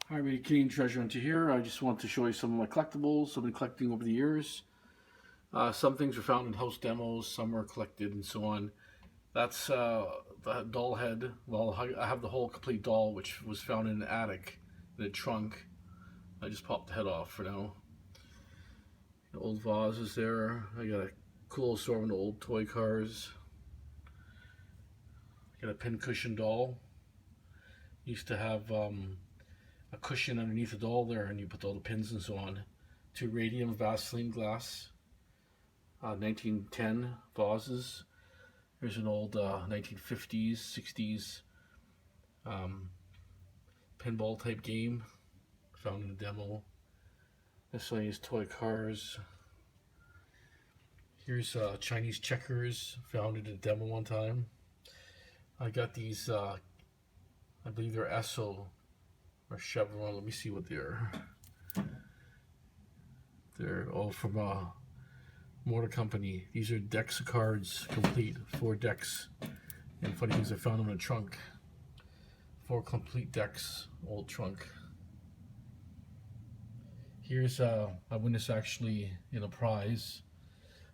Hi, everybody, Canadian Treasure Hunter here. I just want to show you some of my collectibles I've been collecting over the years. Some things were found in house demos, some were collected, and so on. That's the doll head. Well, I have the whole complete doll, which was found in an attic in a trunk. I just popped the head off for now. The old vase is there. I got a cool assortment of old toy cars. I got a Pincushion doll. Used to have a cushion underneath the doll there, and you put all the pins and so on. 2 radium Vaseline glass, 1910 vases. There's an old 1950s, 60s pinball type game found in a demo. Miscellaneous toy cars. Here's Chinese checkers found in a demo one time. I got these, I believe they're Esso or Chevron. Let me see what they're. They're all from Motor Company. These are decks of cards, complete 4 decks. And funny things, I found them in a trunk. 4 complete decks, old trunk. Here's I won this actually in a prize.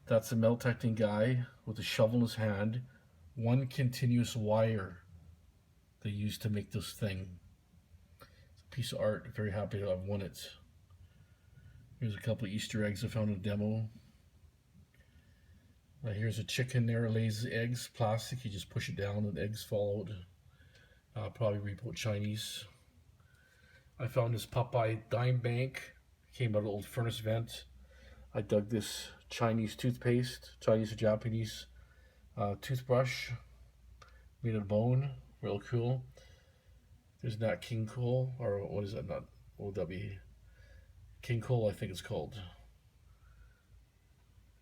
That's a metal detecting guy with a shovel in his hand. 1 continuous wire they used to make this thing. It's a piece of art. Very happy to have won it. Here's a couple of Easter eggs I found in a demo. Here's a chicken there, lays eggs, plastic. You just push it down and eggs fall out. Probably repo Chinese. I found this Popeye dime bank. Came out of an old furnace vent. I dug this Chinese toothpaste, Chinese or Japanese toothbrush made of bone. Real cool. There's Nat King Cole, or what is that? Not OW. King Cole, I think it's called.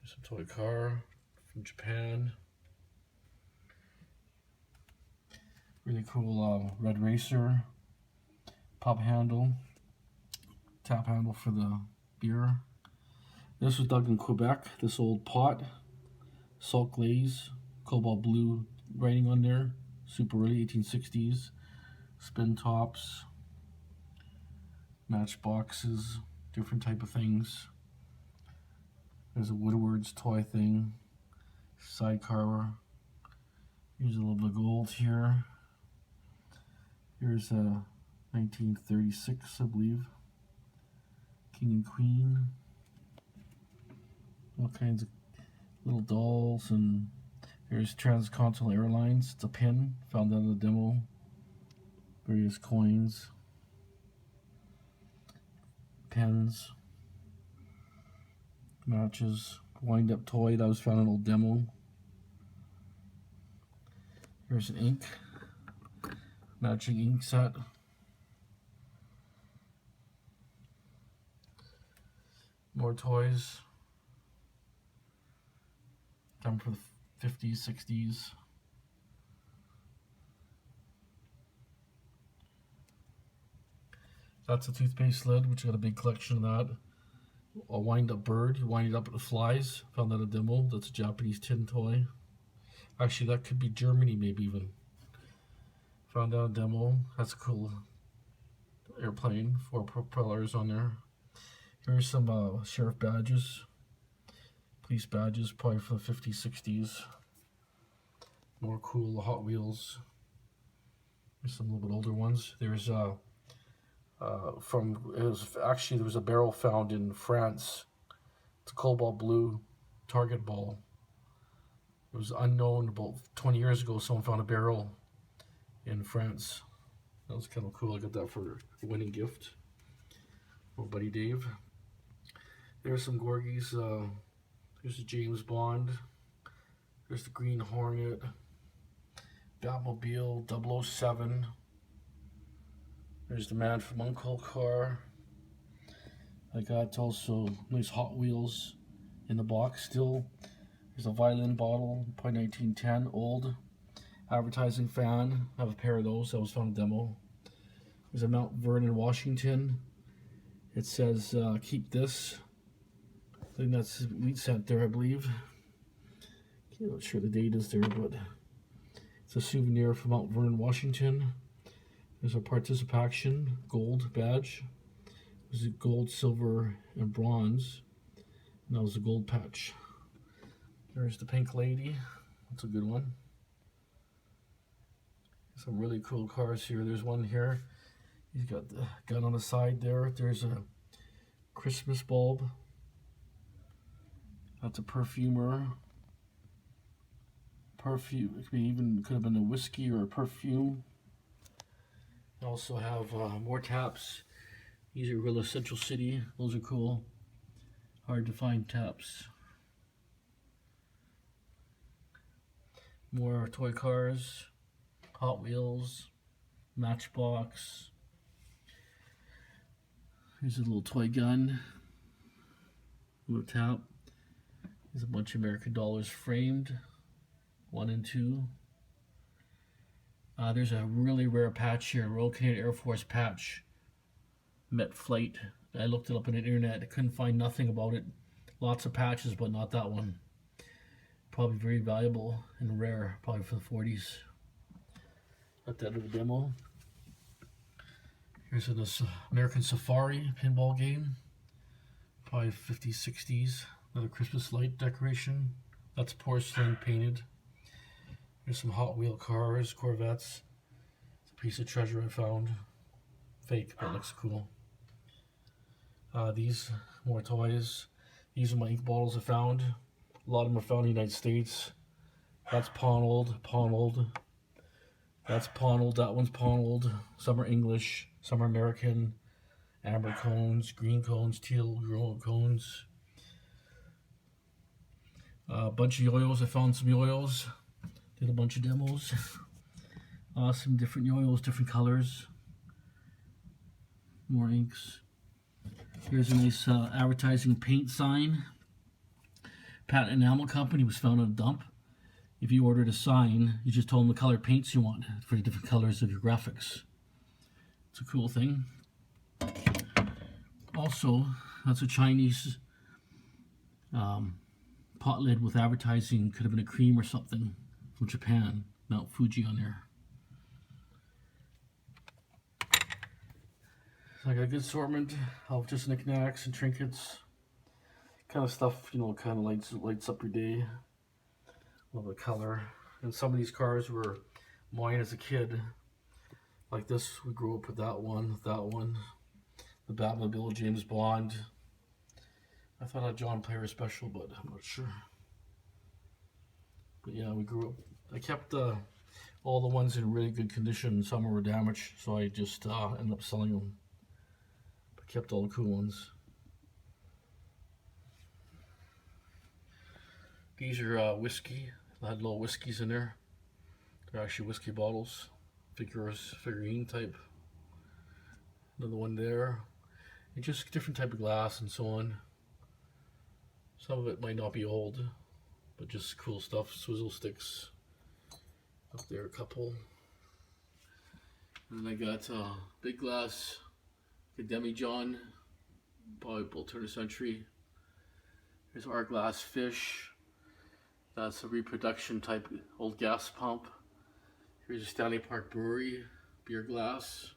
There's some toy car from Japan. Really cool red racer. Pop handle. Tap handle for the beer. This was dug in Quebec. This old pot. Salt glaze. Cobalt blue writing on there. Super early 1860s. Spin tops. Matchboxes. Different type of things. There's a Woodward's toy thing. Sidecar. Here's a little bit of gold here. Here's a 1936, I believe. King and Queen. All kinds of little dolls, and here's Transcontinental Airlines. It's a pin found out in the demo. Various coins. Pens. Matches. Wind up toy that was found in an old demo. Here's an ink. Matching ink set. More toys. Time for the 50s, 60s. That's a toothpaste lid, which got a big collection of that. A wind-up bird. You wind it up, it flies. Found that in a demo. That's a Japanese tin toy. Actually, that could be Germany, maybe even. Found out a demo. That's a cool airplane. 4 propellers on there. Here's some sheriff badges. Police badges, probably for the 50s, 60s. More cool Hot Wheels. There's some little bit older ones. There's there was a barrel found in France. It's a cobalt blue target ball. It was unknown about 20 years ago. Someone found a barrel in France. That was kind of cool. I got that for a winning gift. Oh, buddy Dave. There's some Gorgies. There's the James Bond. There's the Green Hornet. Batmobile 007. There's the Man from Uncle car. I got also nice Hot Wheels in the box still. There's a violin bottle, probably 1910, old. Advertising fan. I have a pair of those. That was found in a demo. There's a Mount Vernon, Washington. It says, keep this. I think that's wheat cent there, I believe. I'm not sure the date is there, but it's a souvenir from Mount Vernon, Washington. There's a participation gold badge. There's a gold, silver, and bronze. And that was a gold patch. There's the pink lady. That's a good one. Some really cool cars here. There's one here. He's got the gun on the side there. There's a Christmas bulb. That's a perfumer. Perfume. It could have been a whiskey or a perfume. I also have more taps. These are real Essential City. Those are cool. Hard to find taps. More toy cars. Hot Wheels. Matchbox. Here's a little toy gun. Little tap. There's a bunch of American dollars framed. 1 and 2. There's a really rare patch here, Royal Canadian Air Force patch. Met flight. I looked it up on the internet. I couldn't find nothing about it. Lots of patches, but not that one. Probably very valuable and rare, probably for the 40s. At the end of the demo. Here's this American Safari pinball game. Probably 50s, 60s. Another Christmas light decoration. That's porcelain painted. Here's some Hot Wheel cars, Corvettes. It's a piece of treasure I found. Fake, but it looks cool. These, more toys. These are my ink bottles I found. A lot of them are found in the United States. That's Ponold. That's Ponold, that one's Ponold. Some are English, some are American. Amber cones, green cones, teal cones. A bunch of yo-yos, I found some yo-yos. Did a bunch of demos. Awesome, different yo-yos, different colors. More inks. Here's a nice advertising paint sign. Patent Enamel Company was found on a dump. If you ordered a sign, you just told them the color paints you want for the different colors of your graphics. It's a cool thing. Also, that's a Chinese pot lid with advertising. Could have been a cream or something from Japan. Mount Fuji on there. So I got a good assortment of just knickknacks and trinkets. Kind of stuff, you know, kind of lights up your day. Love the color. And some of these cars were mine as a kid. Like this, we grew up with that one. The Batmobile, James Bond. I thought I had John Player special, but I'm not sure. But yeah, we grew up. I kept all the ones in really good condition. Some were damaged, so I just ended up selling them. But kept all the cool ones. These are whiskey. I had little whiskeys in there. They're actually whiskey bottles. Figurine type. Another one there. And just different type of glass and so on. Some of it might not be old, but just cool stuff. Swizzle sticks. Up there a couple. And then I got big glass Demi-John. Probably about turn of the century. Here's our glass fish. That's a reproduction type old gas pump. Here's a Stanley Park Brewery beer glass.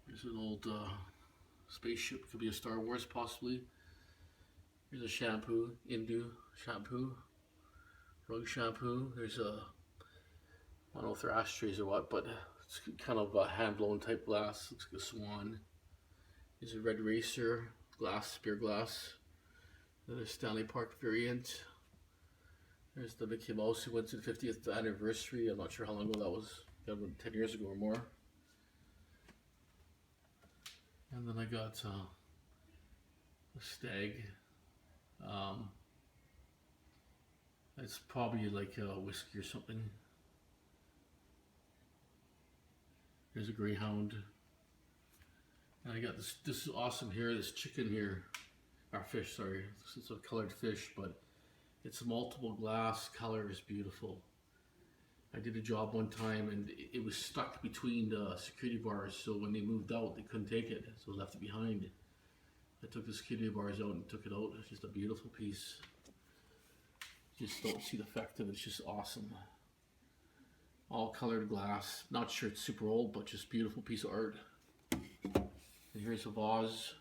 Here's an old spaceship, could be a Star Wars possibly. Here's a shampoo, Indu shampoo, rug shampoo. There's a, I don't know if they're ashtrays or what, but it's kind of a hand blown type glass. Looks like a swan. Here's a Red Racer glass, beer glass. Another Stanley Park variant. There's the Mickey Mouse who went to the 50th anniversary. I'm not sure how long ago that was. That was 10 years ago or more. And then I got a stag. It's probably like a whiskey or something. There's a greyhound. And I got this is awesome here, this chicken here. Or fish, sorry. It's a colored fish, but it's multiple glass colors, beautiful. I did a job one time and it was stuck between the security bars, so when they moved out they couldn't take it, so left it behind. I took the security bars out and took it out. It's just a beautiful piece. Just don't see the effect of it, it's just awesome. all colored glass. Not sure it's super old, but just beautiful piece of art. And here's a vase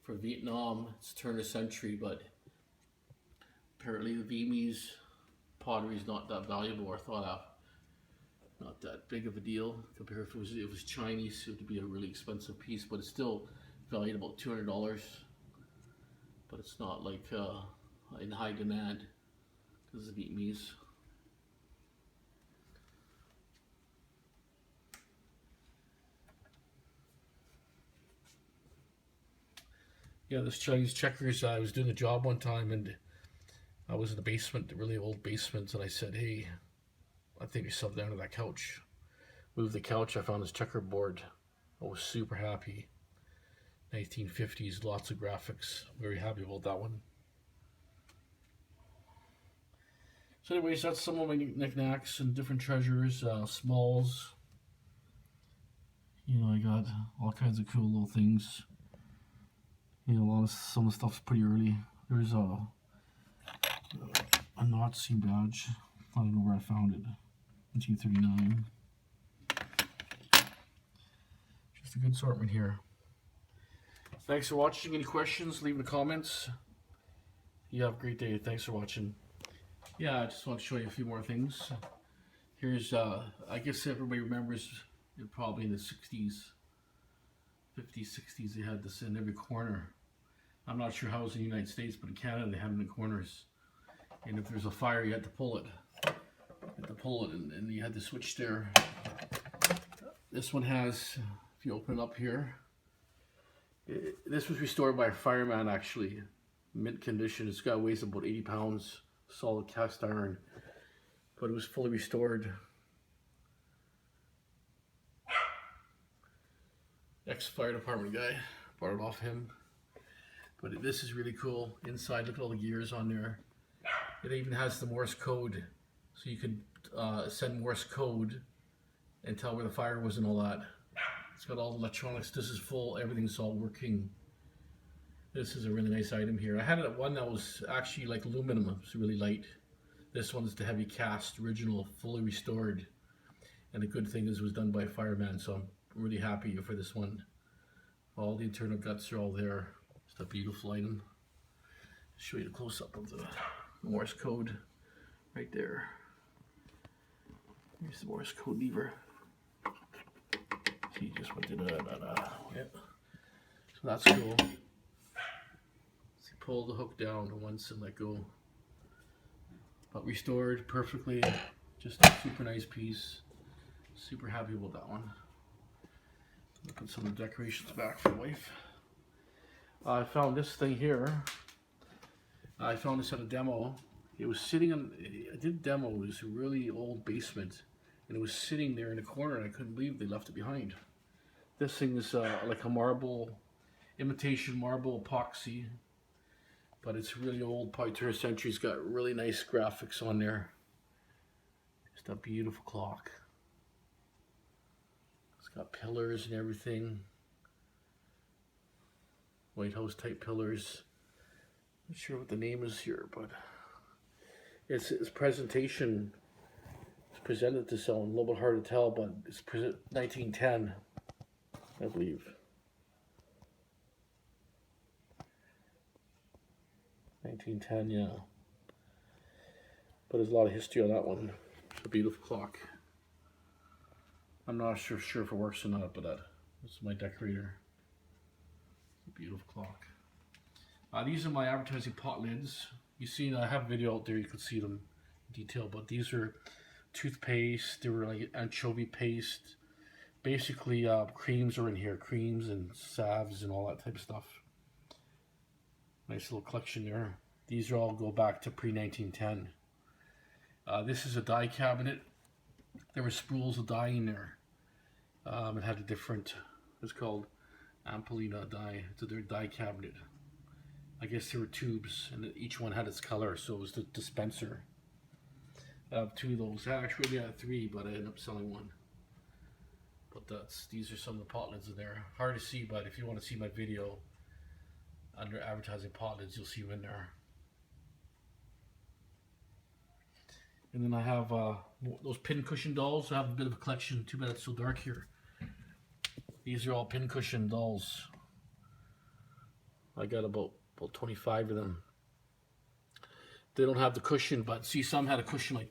for Vietnam. It's turn of century, but apparently the Vietnamese pottery is not that valuable or thought of. Not that big of a deal compared if it was Chinese. It would be a really expensive piece, but it's still valued about $200. But it's not like in high demand because of the Vietnamese. Yeah, this Chinese checkers, I was doing a job one time and I was in the basement, the really old basement, and I said, hey, I think yourself down to that couch. Moved the couch, I found this checkerboard. I was super happy. 1950s, lots of graphics. Very happy about that one. So anyways, that's some of my knickknacks and different treasures, smalls. You know, I got all kinds of cool little things. You know, some of the stuff's pretty early. There's a Nazi badge. I don't know where I found it. 1939. Just a good assortment here. Thanks for watching. Any questions, leave in the comments. You have a great day. Thanks for watching. Yeah, I just want to show you a few more things. Here's, I guess everybody remembers, probably in the 60s, 50s, 60s, they had this in every corner. I'm not sure how it was in the United States, but in Canada they had them in corners. And if there's a fire, you had to pull it. And you had to switch there. This one has, if you open it up here, this was restored by a fireman actually. Mint condition. It's got weighs about 80 pounds, solid cast iron, but it was fully restored. Ex-fire department guy, bought it off him. But this is really cool. Inside, look at all the gears on there. It even has the Morse code, so you could send Morse code and tell where the fire was and all that. It's got all the electronics. This is full. Everything's all working. This is a really nice item here. I had one that was actually like aluminum. It's really light. This one's the heavy cast, original, fully restored. And the good thing is it was done by a fireman, so I'm really happy for this one. All the internal guts are all there. It's a beautiful item. I'll show you the close-up of the Morse code right there. Here's the Morse code lever. See, just went to yep. So that's cool. So pull the hook down once and let go. But restored perfectly. Just a super nice piece. Super happy about that one. I'll put some of the decorations back for wife. I found this thing here. I found this at a demo. It was sitting in, I did a demo, it was a really old basement. And it was sitting there in the corner and I couldn't believe they left it behind. This thing is like a marble, imitation marble epoxy. But it's really old, probably turn of century. It's got really nice graphics on there. Just a beautiful clock. It's got pillars and everything. White House type pillars. Not sure what the name is here, but its presentation is presented to someone. A little bit hard to tell, but it's 1910, I believe. 1910, yeah. But there's a lot of history on that one. It's a beautiful clock. I'm not sure if it works or not, but that's my decorator. It's a beautiful clock. These are my advertising pot lids. You see, I have a video out there, you can see them in detail, but these are toothpaste, they were like anchovy paste. Basically, creams are in here, creams and salves and all that type of stuff. Nice little collection there. These are all go back to pre-1910. This is a die cabinet. There were spools of dye in there. It had a different, it's called Ampelina die. It's a die cabinet. I guess there were tubes, and each one had its color, so it was the dispenser. I have two of those. Actually, I had three, but I ended up selling one. But these are some of the pot lids in there. Hard to see, but if you want to see my video under advertising pot lids, you'll see them in there. And then I have those Pincushion Dolls. I have a bit of a collection. Too bad it's so dark here. These are all Pincushion Dolls. I got about 25 of them. They don't have the cushion, but see, some had a cushion like,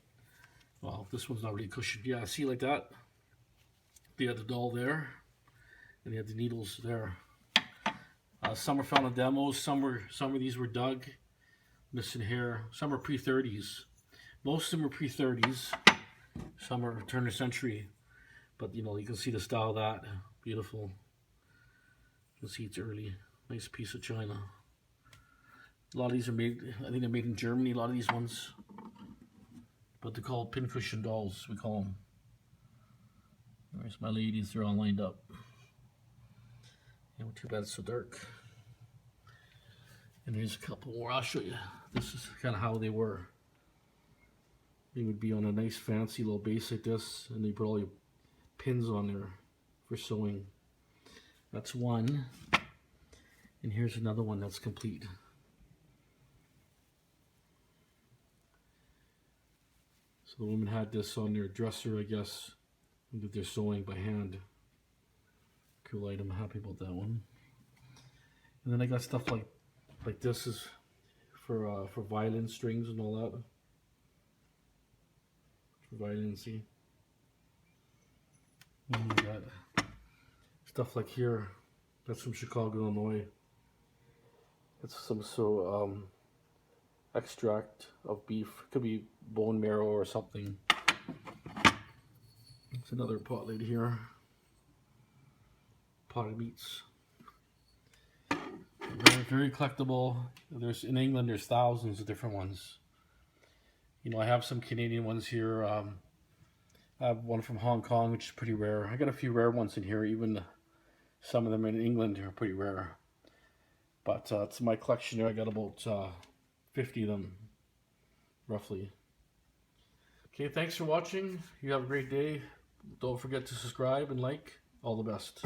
well, this one's not really a cushion. Yeah, see, like that. They had the doll there, and they had the needles there. Some were found in demos. Some of these were dug, missing hair. Some are pre-30s. Most of them are pre-30s. Some are turn of century, but you know, you can see the style of that. Beautiful. You can see it's early. Nice piece of china. A lot of these are made, I think they're made in Germany, a lot of these ones. But they're called Pincushion Dolls, we call them. There's my ladies, they're all lined up. And too bad it's so dark. And there's a couple more, I'll show you. This is kind of how they were. They would be on a nice fancy little base like this, and they put all your pins on there for sewing. That's one. And here's another one that's complete. So the woman had this on their dresser, I guess, that they're sewing by hand. Cool item, happy about that one. And then I got stuff like this is for violin strings and all that. For violin, see. And you got stuff like here. That's from Chicago, Illinois. It's some extract of beef. Could be bone marrow or something. It's another pot lid here. Potted meats. Very, very collectible. There's in England. There's thousands of different ones. You know, I have some Canadian ones here. I have one from Hong Kong, which is pretty rare. I got a few rare ones in here. Even some of them in England are pretty rare. But it's my collection here. I got about 50 of them, roughly. Okay, thanks for watching. You have a great day. Don't forget to subscribe and like. All the best.